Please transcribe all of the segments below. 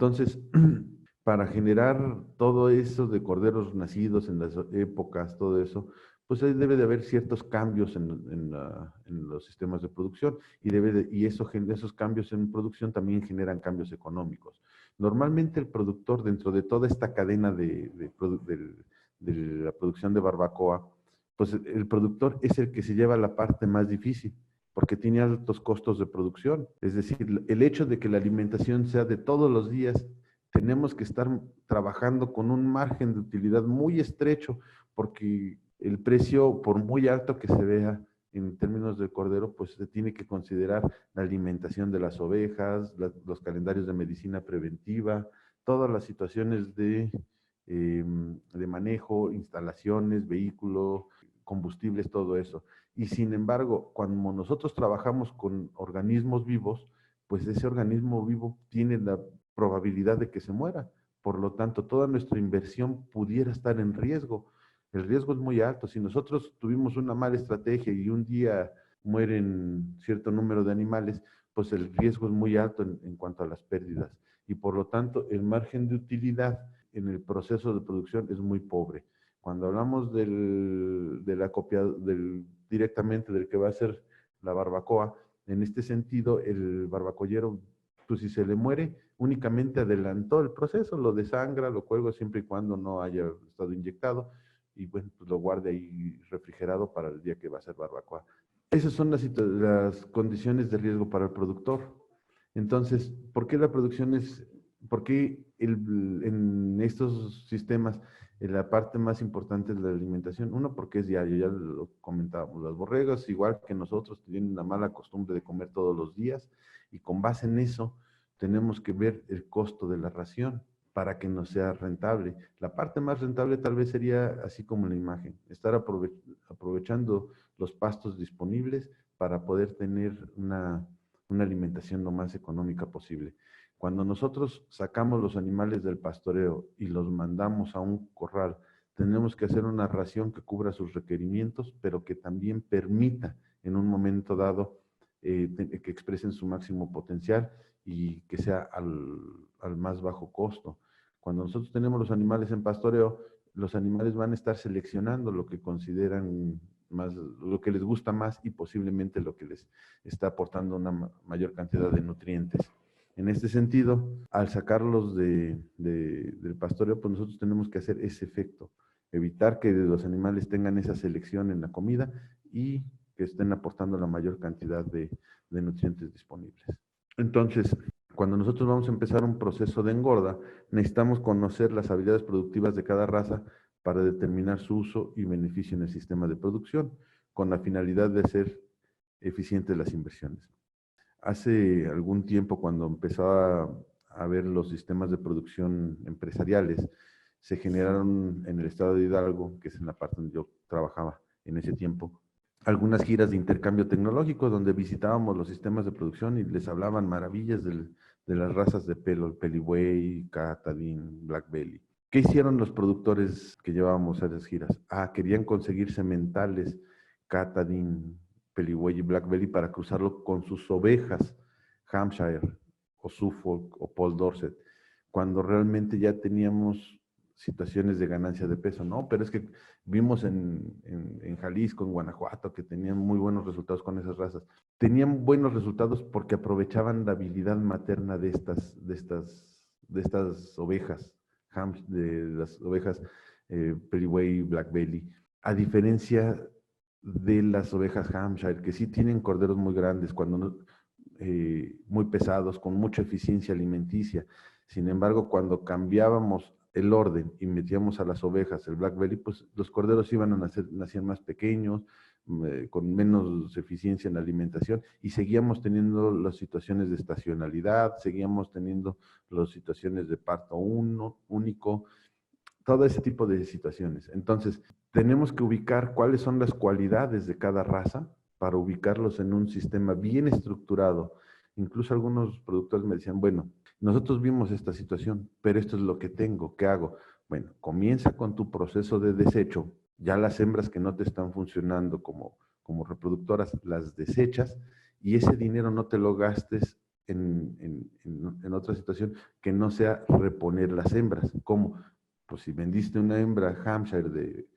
Entonces, para generar todo eso de corderos nacidos en las épocas, todo eso, pues ahí debe de haber ciertos cambios en los sistemas de producción y esos cambios en producción también generan cambios económicos. Normalmente el productor dentro de toda esta cadena de la producción de barbacoa, pues el productor es el que se lleva la parte más difícil porque tiene altos costos de producción. Es decir, el hecho de que la alimentación sea de todos los días, tenemos que estar trabajando con un margen de utilidad muy estrecho, porque el precio, por muy alto que se vea en términos del cordero, pues se tiene que considerar la alimentación de las ovejas, los calendarios de medicina preventiva, todas las situaciones de manejo, instalaciones, vehículo, combustibles, todo eso. Y sin embargo, cuando nosotros trabajamos con organismos vivos, pues ese organismo vivo tiene la probabilidad de que se muera. Por lo tanto, toda nuestra inversión pudiera estar en riesgo. El riesgo es muy alto. Si nosotros tuvimos una mala estrategia y un día mueren cierto número de animales, pues el riesgo es muy alto en cuanto a las pérdidas. Y por lo tanto, el margen de utilidad en el proceso de producción es muy pobre. Cuando hablamos directamente del que va a ser la barbacoa, en este sentido, el barbacoyero, pues si se le muere, únicamente adelantó el proceso, lo desangra, lo cuelga siempre y cuando no haya estado inyectado, y bueno, pues lo guarde ahí refrigerado para el día que va a ser barbacoa. Esas son las condiciones de riesgo para el productor. Entonces, ¿por qué la producción por qué en estos sistemas la parte más importante es la alimentación? Uno, porque es diario, ya lo comentábamos, las borregas, igual que nosotros, tienen la mala costumbre de comer todos los días, y con base en eso tenemos que ver el costo de la ración para que nos sea rentable. La parte más rentable tal vez sería así como la imagen, estar aprovechando los pastos disponibles para poder tener una alimentación lo más económica posible. Cuando nosotros sacamos los animales del pastoreo y los mandamos a un corral, tenemos que hacer una ración que cubra sus requerimientos, pero que también permita en un momento dado que expresen su máximo potencial y que sea al más bajo costo. Cuando nosotros tenemos los animales en pastoreo, los animales van a estar seleccionando lo que consideran más, lo que les gusta más y posiblemente lo que les está aportando una mayor cantidad de nutrientes. En este sentido, al sacarlos del pastoreo, pues nosotros tenemos que hacer ese efecto, evitar que los animales tengan esa selección en la comida y que estén aportando la mayor cantidad de nutrientes disponibles. Entonces, cuando nosotros vamos a empezar un proceso de engorda, necesitamos conocer las habilidades productivas de cada raza para determinar su uso y beneficio en el sistema de producción, con la finalidad de hacer eficientes las inversiones. Hace algún tiempo, cuando empezaba a ver los sistemas de producción empresariales, se generaron en el estado de Hidalgo, que es en la parte donde yo trabajaba en ese tiempo, algunas giras de intercambio tecnológico donde visitábamos los sistemas de producción y les hablaban maravillas de las razas de pelo, el Peliway, Catadin, Black Belly. ¿Qué hicieron los productores que llevábamos a esas giras? Querían conseguir sementales Catadin, Peliway y Black Belly para cruzarlo con sus ovejas Hampshire o Suffolk o Paul Dorset, cuando realmente ya teníamos situaciones de ganancia de peso, ¿no? Pero es que vimos en Jalisco, en Guanajuato, que tenían muy buenos resultados con esas razas. Tenían buenos resultados porque aprovechaban la habilidad materna de estas ovejas, de las ovejas Peliway y Black Belly, a diferencia de las ovejas Hampshire, que sí tienen corderos muy grandes, muy pesados, con mucha eficiencia alimenticia. Sin embargo, cuando cambiábamos el orden y metíamos a las ovejas el Black Belly, pues los corderos iban a nacían más pequeños, con menos eficiencia en la alimentación, y seguíamos teniendo las situaciones de estacionalidad, seguíamos teniendo las situaciones de parto único, todo ese tipo de situaciones. Entonces, tenemos que ubicar cuáles son las cualidades de cada raza para ubicarlos en un sistema bien estructurado. Incluso algunos productores me decían, bueno, nosotros vimos esta situación, pero esto es lo que tengo, ¿qué hago? Bueno, comienza con tu proceso de desecho. Ya las hembras que no te están funcionando como reproductoras, las desechas, y ese dinero no te lo gastes en otra situación que no sea reponer las hembras. ¿Cómo? Pues si vendiste una hembra Hampshire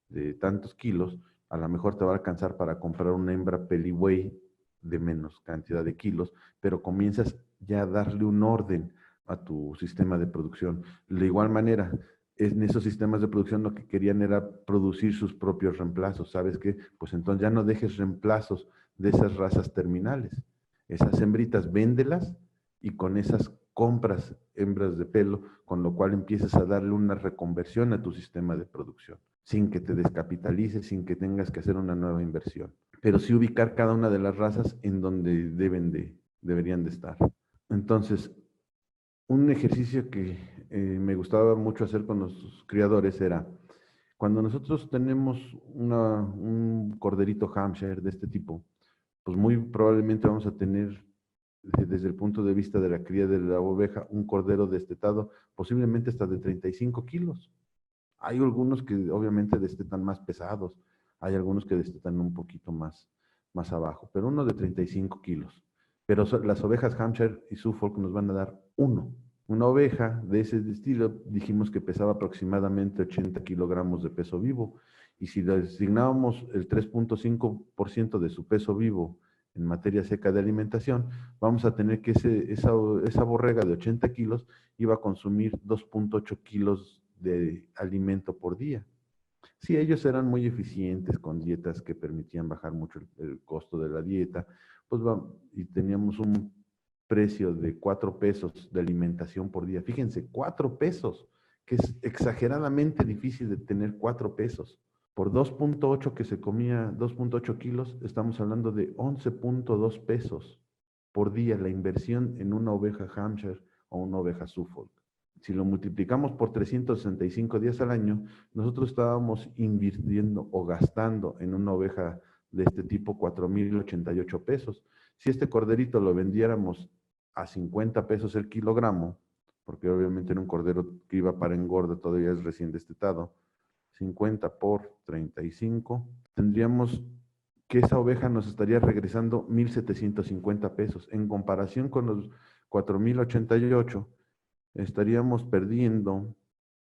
de tantos kilos, a lo mejor te va a alcanzar para comprar una hembra Peliway de menos cantidad de kilos, pero comienzas ya a darle un orden a tu sistema de producción. De igual manera, en esos sistemas de producción lo que querían era producir sus propios reemplazos. ¿Sabes qué? Pues entonces ya no dejes reemplazos de esas razas terminales. Esas hembritas, véndelas y con esas compras hembras de pelo, con lo cual empiezas a darle una reconversión a tu sistema de producción, sin que te descapitalices, sin que tengas que hacer una nueva inversión. Pero sí ubicar cada una de las razas en donde deberían de estar. Entonces, un ejercicio que me gustaba mucho hacer con los criadores era, cuando nosotros tenemos un corderito Hampshire de este tipo, pues muy probablemente vamos a tener, desde el punto de vista de la cría de la oveja, un cordero destetado, posiblemente hasta de 35 kilos. Hay algunos que obviamente destetan más pesados, hay algunos que destetan un poquito más abajo, pero uno de 35 kilos. Pero las ovejas Hampshire y Suffolk nos van a dar uno. Una oveja de ese estilo dijimos que pesaba aproximadamente 80 kilogramos de peso vivo, y si le asignábamos el 3.5% de su peso vivo en materia seca de alimentación, vamos a tener que esa borrega de 80 kilos iba a consumir 2.8 kilos de alimento por día. Sí, ellos eran muy eficientes con dietas que permitían bajar mucho el costo de la dieta, pues y teníamos un precio de 4 pesos de alimentación por día. Fíjense, 4 pesos, que es exageradamente difícil de tener 4 pesos. Por 2.8 que se comía, 2.8 kilos, estamos hablando de 11.2 pesos por día la inversión en una oveja Hampshire o una oveja Suffolk. Si lo multiplicamos por 365 días al año, nosotros estábamos invirtiendo o gastando en una oveja de este tipo 4,088 pesos. Si este corderito lo vendiéramos a 50 pesos el kilogramo, porque obviamente era un cordero que iba para engorda, todavía es recién destetado, 50 por 35, tendríamos que esa oveja nos estaría regresando 1,750 pesos. En comparación con los 4,088, estaríamos perdiendo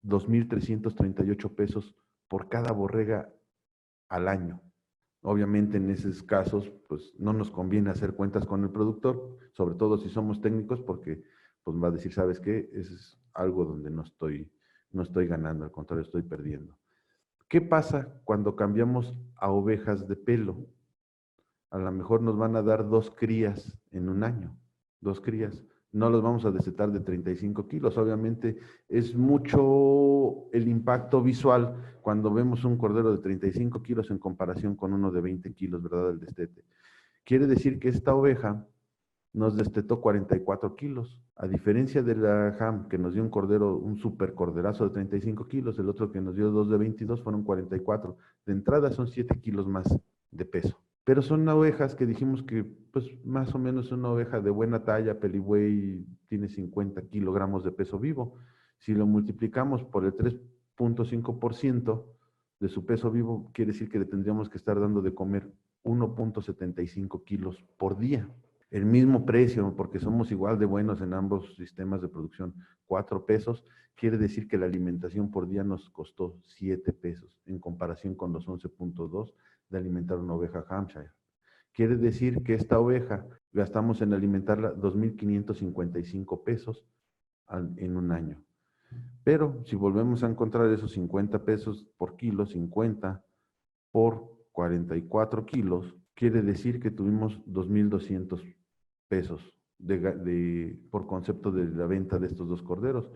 2,338 pesos por cada borrega al año. Obviamente en esos casos, pues no nos conviene hacer cuentas con el productor, sobre todo si somos técnicos, porque pues va a decir, ¿sabes qué? Eso es algo donde no estoy ganando, al contrario, estoy perdiendo. ¿Qué pasa cuando cambiamos a ovejas de pelo? A lo mejor nos van a dar 2 crías en un año, 2 crías. No los vamos a destetar de 35 kilos. Obviamente es mucho el impacto visual cuando vemos un cordero de 35 kilos en comparación con uno de 20 kilos, ¿verdad? El destete. Quiere decir que esta oveja nos destetó 44 kilos. A diferencia de la Ham, que nos dio un cordero, un super corderazo de 35 kilos, el otro que nos dio 2 de 22 fueron 44. De entrada son 7 kilos más de peso. Pero son ovejas que dijimos que, pues, más o menos una oveja de buena talla, Peliway, tiene 50 kilogramos de peso vivo. Si lo multiplicamos por el 3.5% de su peso vivo, quiere decir que le tendríamos que estar dando de comer 1.75 kilos por día. El mismo precio, porque somos igual de buenos en ambos sistemas de producción, 4 pesos, quiere decir que la alimentación por día nos costó 7 pesos, en comparación con los 11.2 de alimentar una oveja Hampshire. Quiere decir que esta oveja gastamos en alimentarla 2,555 pesos en un año. Pero si volvemos a encontrar esos 50 pesos por kilo, 50 por 44 kilos, quiere decir que tuvimos 2,200 pesos por concepto de la venta de estos dos corderos,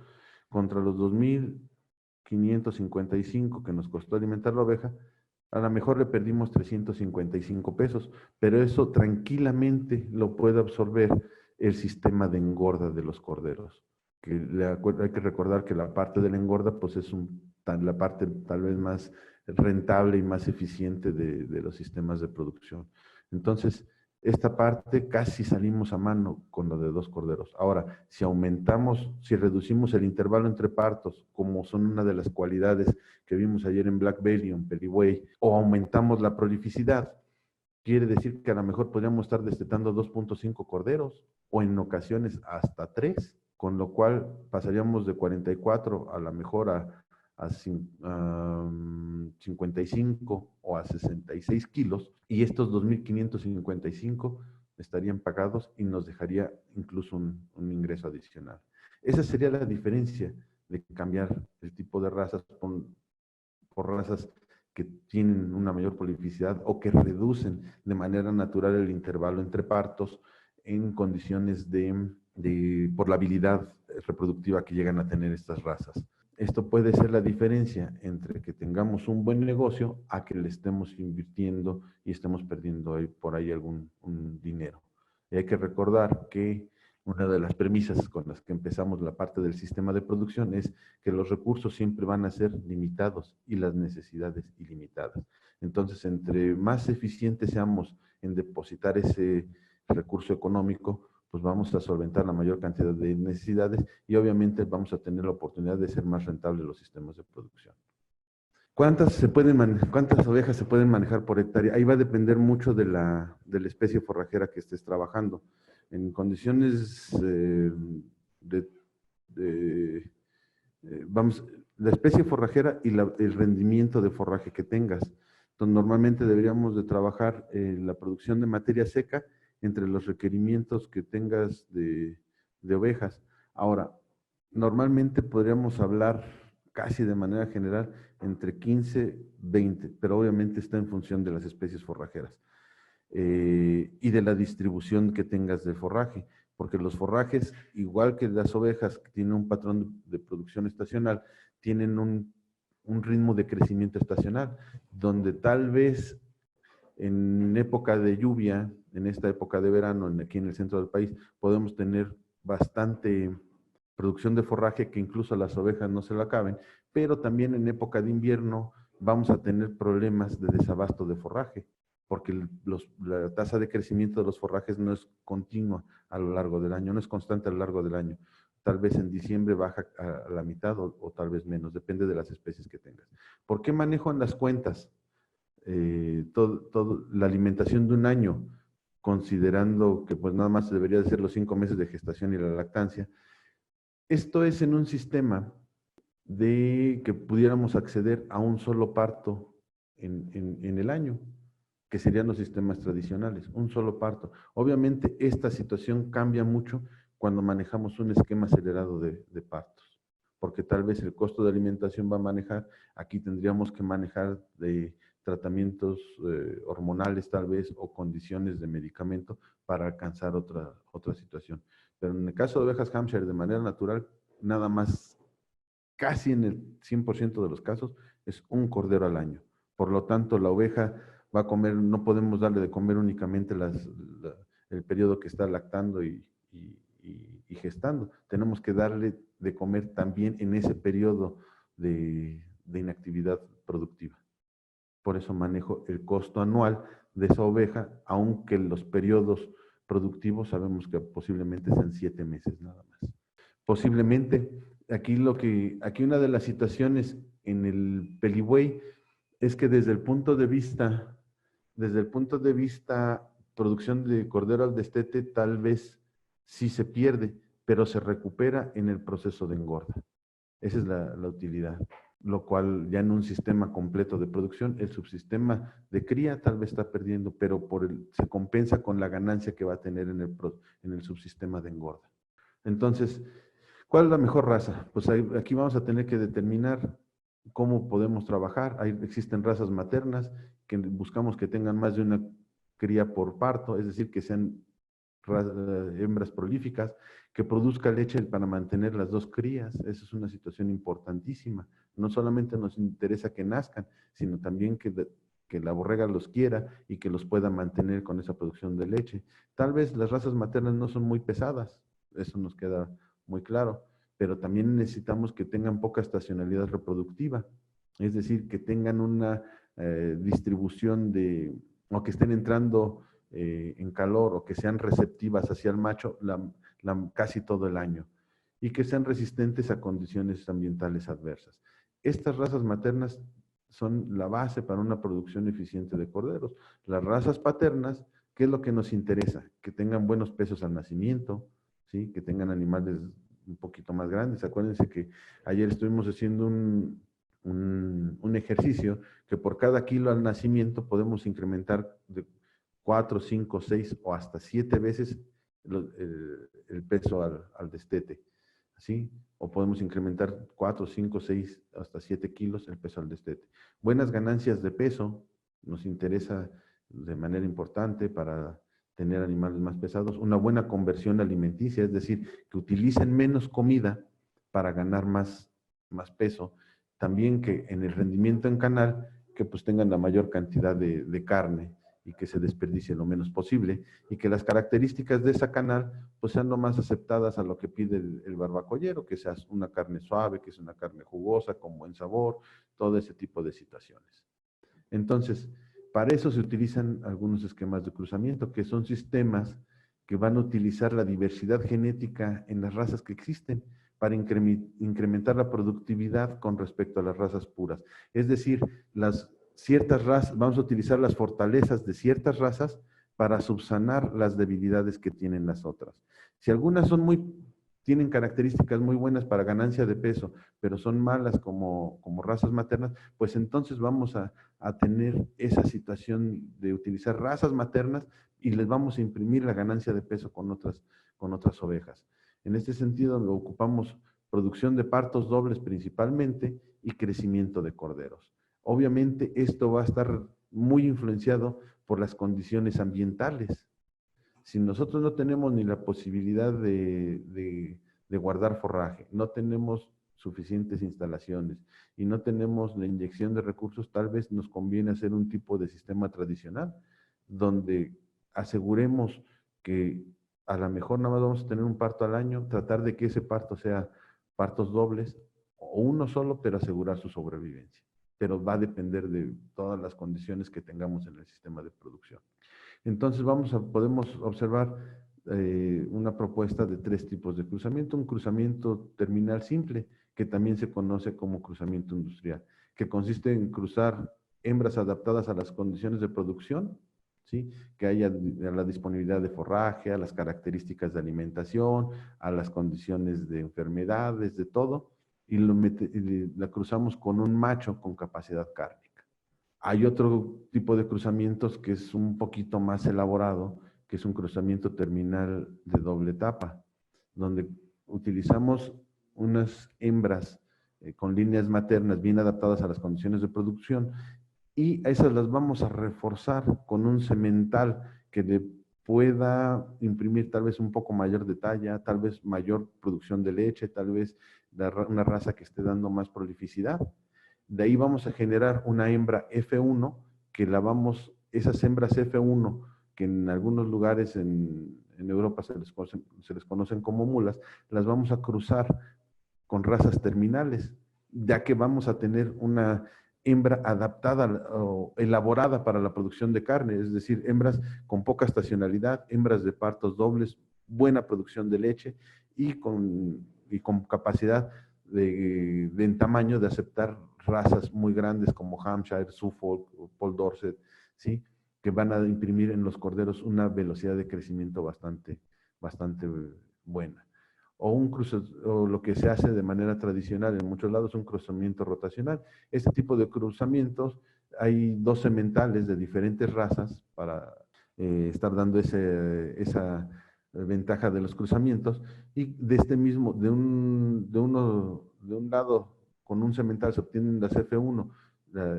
contra los 2,555 que nos costó alimentar la oveja. A lo mejor le perdimos 355 pesos, pero eso tranquilamente lo puede absorber el sistema de engorda de los corderos. Hay que recordar que la parte de la engorda pues es la parte tal vez más rentable y más eficiente de los sistemas de producción. Entonces, esta parte casi salimos a mano con lo de 2 corderos. Ahora, si reducimos el intervalo entre partos, como son una de las cualidades que vimos ayer en Black Belly o en Peliway, o aumentamos la prolificidad, quiere decir que a lo mejor podríamos estar destetando 2.5 corderos o en ocasiones hasta 3, con lo cual pasaríamos de 44 a lo mejor a 55 o a 66 kilos, y estos 2.555 estarían pagados y nos dejaría incluso un ingreso adicional. Esa sería la diferencia de cambiar el tipo de razas por razas que tienen una mayor prolificidad o que reducen de manera natural el intervalo entre partos en condiciones por la habilidad reproductiva que llegan a tener estas razas. Esto puede ser la diferencia entre que tengamos un buen negocio a que le estemos invirtiendo y estemos perdiendo por ahí algún dinero. Y hay que recordar que una de las premisas con las que empezamos la parte del sistema de producción es que los recursos siempre van a ser limitados y las necesidades ilimitadas. Entonces, entre más eficientes seamos en depositar ese recurso económico, pues vamos a solventar la mayor cantidad de necesidades y obviamente vamos a tener la oportunidad de ser más rentables los sistemas de producción. ¿Cuántas ovejas se pueden manejar por hectárea? Ahí va a depender mucho de la especie forrajera que estés trabajando. En condiciones la especie forrajera y el rendimiento de forraje que tengas. Entonces, normalmente deberíamos de trabajar la producción de materia seca entre los requerimientos que tengas de ovejas. Ahora, normalmente podríamos hablar casi de manera general entre 15, 20, pero obviamente está en función de las especies forrajeras y de la distribución que tengas de forraje, porque los forrajes, igual que las ovejas, que tienen un patrón de producción estacional, tienen un ritmo de crecimiento estacional, donde tal vez en época de lluvia, en esta época de verano, aquí en el centro del país, podemos tener bastante producción de forraje que incluso a las ovejas no se lo acaben, pero también en época de invierno vamos a tener problemas de desabasto de forraje, porque la tasa de crecimiento de los forrajes no es continua a lo largo del año, no es constante a lo largo del año. Tal vez en diciembre baja a la mitad o tal vez menos, depende de las especies que tengas. ¿Por qué manejo en las cuentas la alimentación de un año, considerando que pues nada más debería de ser los 5 meses de gestación y la lactancia? Esto es en un sistema de que pudiéramos acceder a un solo parto en el año, que serían los sistemas tradicionales, un solo parto. Obviamente esta situación cambia mucho cuando manejamos un esquema acelerado de partos, porque tal vez el costo de alimentación va a manejar, aquí tendríamos que manejar de tratamientos hormonales tal vez o condiciones de medicamento para alcanzar otra situación. Pero en el caso de ovejas Hampshire de manera natural, nada más, casi en el 100% de los casos, es un cordero al año. Por lo tanto, la oveja va a comer, no podemos darle de comer únicamente el periodo que está lactando y gestando. Tenemos que darle de comer también en ese periodo de inactividad productiva. Por eso manejo el costo anual de esa oveja, aunque los periodos productivos sabemos que posiblemente sean 7 meses nada más. Posiblemente, aquí una de las situaciones en el Pelibuey es que desde el punto de vista producción de cordero al destete, tal vez sí se pierde, pero se recupera en el proceso de engorda. Esa es la utilidad, lo cual ya en un sistema completo de producción, el subsistema de cría tal vez está perdiendo, pero se compensa con la ganancia que va a tener en el subsistema de engorda. Entonces, ¿cuál es la mejor raza? Pues aquí vamos a tener que determinar cómo podemos trabajar. Existen razas maternas que buscamos que tengan más de una cría por parto, es decir, que sean hembras prolíficas, que produzca leche para mantener las dos crías. Esa es una situación importantísima. No solamente nos interesa que nazcan, sino también que la borrega los quiera y que los pueda mantener con esa producción de leche. Tal vez las razas maternas no son muy pesadas, eso nos queda muy claro, pero también necesitamos que tengan poca estacionalidad reproductiva, es decir, que tengan una distribución o que estén entrando en calor o que sean receptivas hacia el macho casi todo el año y que sean resistentes a condiciones ambientales adversas. Estas razas maternas son la base para una producción eficiente de corderos. Las razas paternas, ¿qué es lo que nos interesa? Que tengan buenos pesos al nacimiento, ¿sí? Que tengan animales un poquito más grandes. Acuérdense que ayer estuvimos haciendo un ejercicio que por cada kilo al nacimiento podemos incrementar de 4, 5, 6 o hasta 7 veces el peso al destete, ¿sí? O podemos incrementar 4, 5, 6, hasta 7 kilos el peso al destete. Buenas ganancias de peso nos interesa de manera importante para tener animales más pesados. Una buena conversión alimenticia, es decir, que utilicen menos comida para ganar más peso. También que en el rendimiento en canal, que pues tengan la mayor cantidad de carne y que se desperdicie lo menos posible, y que las características de esa canal pues sean lo más aceptadas a lo que pide el barbacollero, que sea una carne suave, que sea una carne jugosa, con buen sabor, todo ese tipo de situaciones. Entonces, para eso se utilizan algunos esquemas de cruzamiento, que son sistemas que van a utilizar la diversidad genética en las razas que existen para incrementar la productividad con respecto a las razas puras. Es decir, ciertas razas, vamos a utilizar las fortalezas de ciertas razas para subsanar las debilidades que tienen las otras. Si algunas tienen características muy buenas para ganancia de peso, pero son malas como razas maternas, pues entonces vamos a tener esa situación de utilizar razas maternas y les vamos a imprimir la ganancia de peso con otras ovejas. En este sentido, lo ocupamos producción de partos dobles principalmente y crecimiento de corderos. Obviamente, esto va a estar muy influenciado por las condiciones ambientales. Si nosotros no tenemos ni la posibilidad de guardar forraje, no tenemos suficientes instalaciones y no tenemos la inyección de recursos, tal vez nos conviene hacer un tipo de sistema tradicional donde aseguremos que a lo mejor nada más vamos a tener un parto al año, tratar de que ese parto sea partos dobles o uno solo, pero asegurar su sobrevivencia. Pero va a depender de todas las condiciones que tengamos en el sistema de producción. Entonces podemos observar una propuesta de 3 tipos de cruzamiento. Un cruzamiento terminal simple, que también se conoce como cruzamiento industrial, que consiste en cruzar hembras adaptadas a las condiciones de producción, ¿sí? Que haya a la disponibilidad de forraje, a las características de alimentación, a las condiciones de enfermedades, de todo, y la cruzamos con un macho con capacidad cárnica. Hay otro tipo de cruzamientos que es un poquito más elaborado, que es un cruzamiento terminal de doble etapa, donde utilizamos unas hembras con líneas maternas bien adaptadas a las condiciones de producción y a esas las vamos a reforzar con un semental que le pueda imprimir tal vez un poco mayor de talla, tal vez mayor producción de leche, tal vez una raza que esté dando más prolificidad. De ahí vamos a generar una hembra F1, que esas hembras F1, que en algunos lugares en Europa se les conocen como mulas, las vamos a cruzar con razas terminales, ya que vamos a tener una hembra adaptada o elaborada para la producción de carne, es decir, hembras con poca estacionalidad, hembras de partos dobles, buena producción de leche y con capacidad en tamaño de aceptar razas muy grandes como Hampshire, Suffolk o Paul Dorset, ¿sí? Que van a imprimir en los corderos una velocidad de crecimiento bastante buena. O lo que se hace de manera tradicional en muchos lados, un cruzamiento rotacional. Este tipo de cruzamientos, hay 2 sementales de diferentes razas para estar dando esa ventaja de los cruzamientos, y de un lado con un semental se obtienen las F1,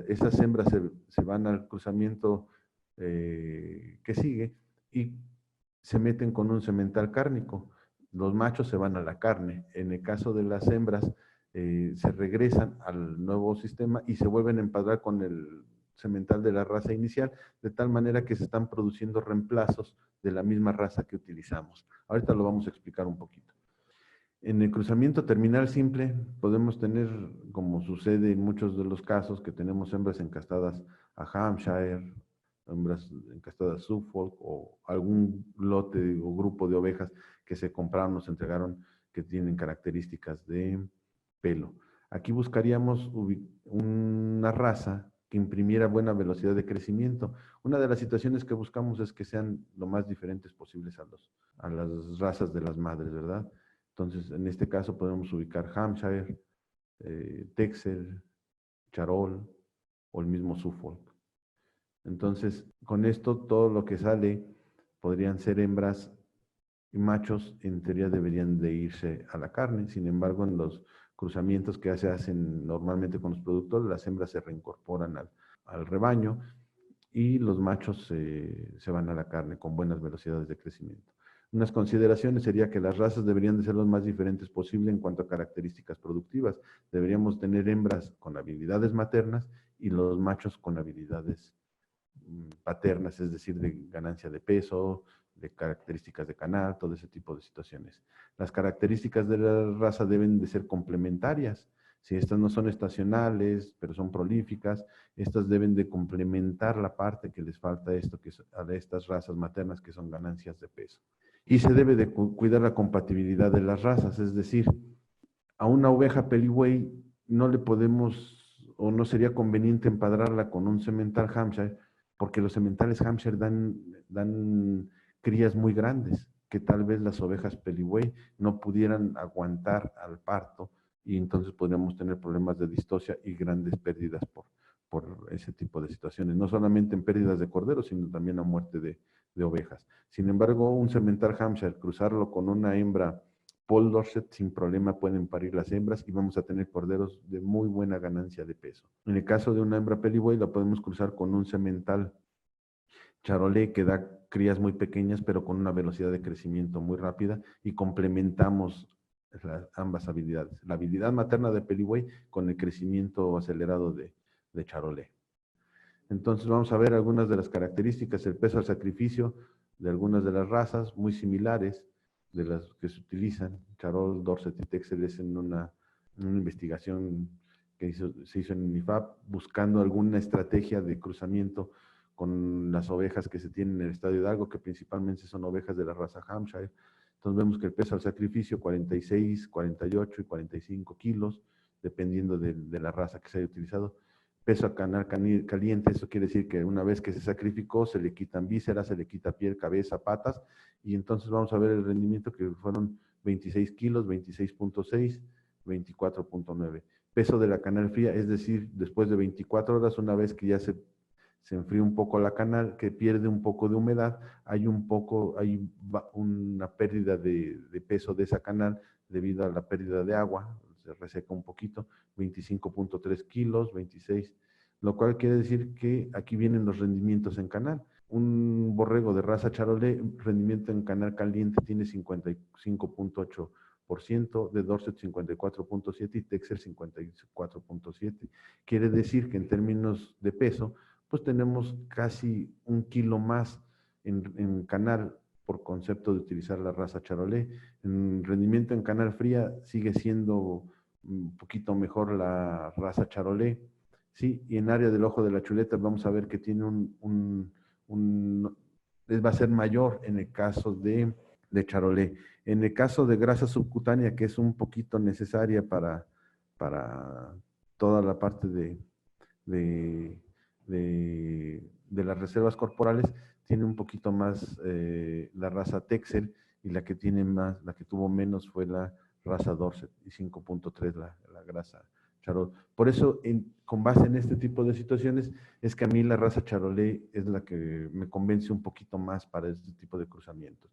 esas hembras se van al cruzamiento que sigue y se meten con un semental cárnico. Los machos se van a la carne. En el caso de las hembras, se regresan al nuevo sistema y se vuelven a empadrar con el semental de la raza inicial, de tal manera que se están produciendo reemplazos de la misma raza que utilizamos. Ahorita lo vamos a explicar un poquito. En el cruzamiento terminal simple podemos tener, como sucede en muchos de los casos, que tenemos hembras encastadas a Hampshire, hembras encastadas a Suffolk o algún lote o grupo de ovejas que se compraron o se entregaron que tienen características de pelo. Aquí buscaríamos una raza que imprimiera buena velocidad de crecimiento. Una de las situaciones que buscamos es que sean lo más diferentes posibles a las razas de las madres, ¿verdad? Entonces, en este caso podemos ubicar Hampshire, Texel, Charol o el mismo Suffolk. Entonces, con esto todo lo que sale podrían ser hembras y machos, en teoría deberían de irse a la carne. Sin embargo, en los cruzamientos que se hacen normalmente con los productores, las hembras se reincorporan al rebaño y los machos se van a la carne con buenas velocidades de crecimiento. Unas consideraciones sería que las razas deberían de ser lo más diferentes posible en cuanto a características productivas. Deberíamos tener hembras con habilidades maternas y los machos con habilidades paternas, es decir, de ganancia de peso, de características de canal, todo ese tipo de situaciones. Las características de la raza deben de ser complementarias. Si estas no son estacionales, pero son prolíficas, estas deben de complementar la parte que les falta a estas razas maternas que son ganancias de peso. Y se debe de cuidar la compatibilidad de las razas, es decir, a una oveja Peliway no le podemos o no sería conveniente empadrarla con un semental Hampshire, porque los sementales Hampshire dan crías muy grandes, que tal vez las ovejas Peliway no pudieran aguantar al parto y entonces podríamos tener problemas de distosia y grandes pérdidas por ese tipo de situaciones, no solamente en pérdidas de corderos, sino también a muerte de ovejas. Sin embargo, un semental Hampshire, cruzarlo con una hembra Paul Dorset sin problema pueden parir las hembras y vamos a tener corderos de muy buena ganancia de peso. En el caso de una hembra Peliboy la podemos cruzar con un semental Charolais que da crías muy pequeñas pero con una velocidad de crecimiento muy rápida y complementamos ambas habilidades. La habilidad materna de Peliboy con el crecimiento acelerado de Charolais. Entonces vamos a ver algunas de las características, el peso al sacrificio de algunas de las razas muy similares de las que se utilizan. Charol, Dorset y Texel es en una investigación que se hizo en UNIFAP buscando alguna estrategia de cruzamiento con las ovejas que se tienen en el estadio Hidalgo, que principalmente son ovejas de la raza Hampshire. Entonces vemos que el peso al sacrificio 46, 48 y 45 kilos, dependiendo de la raza que se haya utilizado. Peso a canal caliente, eso quiere decir que una vez que se sacrificó, se le quitan vísceras, se le quita piel, cabeza, patas, y entonces vamos a ver el rendimiento que fueron 26 kilos, 26.6, 24.9. Peso de la canal fría, es decir, después de 24 horas, una vez que ya se enfría un poco la canal, que pierde un poco de humedad, hay una pérdida de peso de esa canal debido a la pérdida de agua, se reseca un poquito, 25.3 kilos, 26, lo cual quiere decir que aquí vienen los rendimientos en canal. Un borrego de raza Charolais, rendimiento en canal caliente tiene 55.8%, de Dorset 54.7 y Texel 54.7. Quiere decir que en términos de peso, pues tenemos casi 1 kilo más en canal por concepto de utilizar la raza Charolais. En rendimiento en canal fría sigue siendo un poquito mejor la raza Charolais, ¿sí? Y en área del ojo de la chuleta vamos a ver que tiene va a ser mayor en el caso de Charolais. En el caso de grasa subcutánea, que es un poquito necesaria para toda la parte de, de las reservas corporales, tiene un poquito más la raza Texel y la que tuvo menos fue la raza Dorset y 5.3 la grasa Charol. Por eso, con base en este tipo de situaciones, es que a mí la raza Charolais es la que me convence un poquito más para este tipo de cruzamientos.